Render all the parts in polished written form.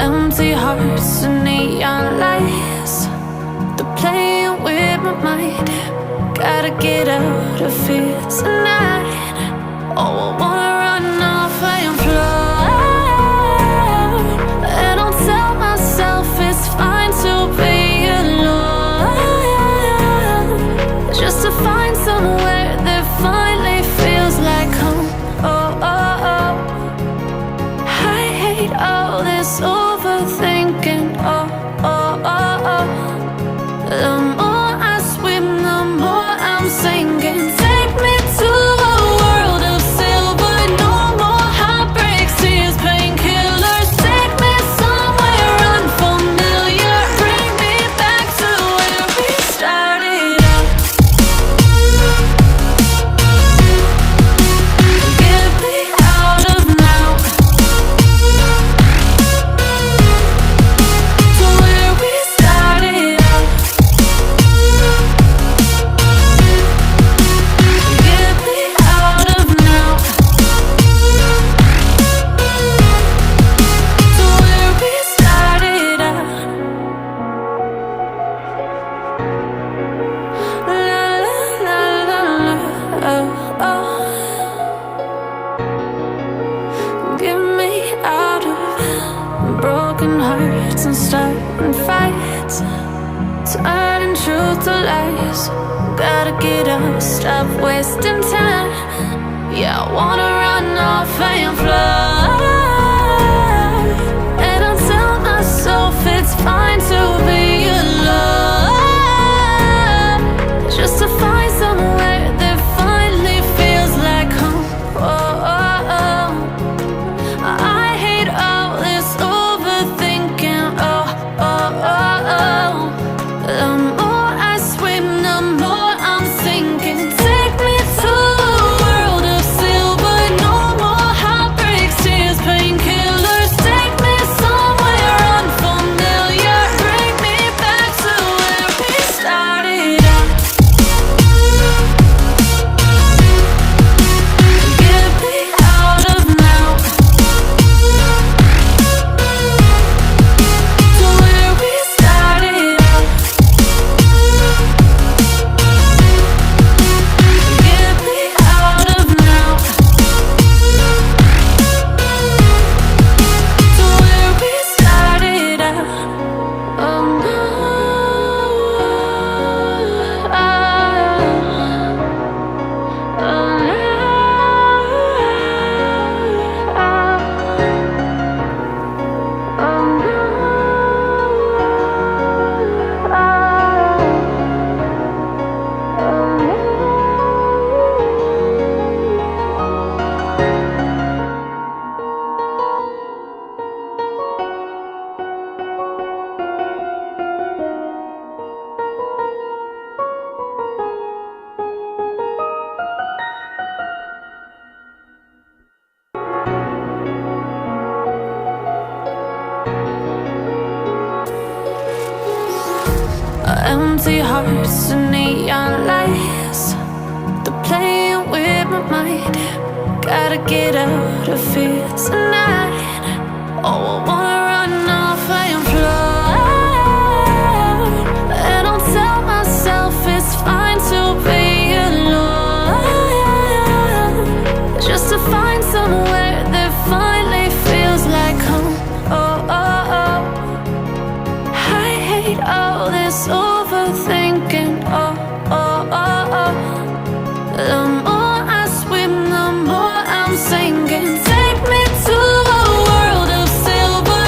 Empty hearts and neon lights, they're playing with my mind. Gotta get out of here tonight. Oh, I wanna run off and fly. And I'll tell myself it's fine to be alone, just to find somewhere that finally feels like home. Oh, oh, oh. I hate all this overthinking. Oh, oh, oh, oh. The more I swim, the more I'm sinking. Take me to a world of silver. No more heartbreaks, tears, painkillers. Take me somewhere unfamiliar. Bring me back to where we started out. Get me out of now, to where we started out. Get me out of now, to where we started out. La la la la la, oh, oh. Get me out of broken hearts and starting fights, turning truth to lies. Gotta get up, stop wasting time. Yeah, I wanna run off and fly. And I'll tell myself it's fine to be alone, just to find somewhere that finally feels like home. Oh, oh, oh. I hate all this overthinking. Oh, oh, oh, oh. The more I swim, the more I'm sinking. Take me to a world of silver. No more heartbreaks, tears, painkillers. Take me somewhere unfamiliar. Bring me back to where we started out. Get me out of now, to where we started out. Get me out of now, to where we started out. Oh no, oh empty hearts and neon lights, they're playing with my mind. Gotta get out of here tonight. Oh, I wanna run off and fly. And I'll tell myself it's fine to be alone, just to find somewhere that finally feels like home. Oh, oh, oh. I hate all this overthinking. Oh, oh, oh, oh. The more I swim, the more I'm sinking. Take me to a world of silver.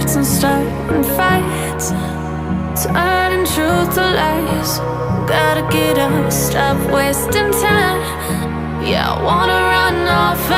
hearts and starting fights, turning truth to lies. Gotta get up, stop wasting time. Yeah, I wanna run off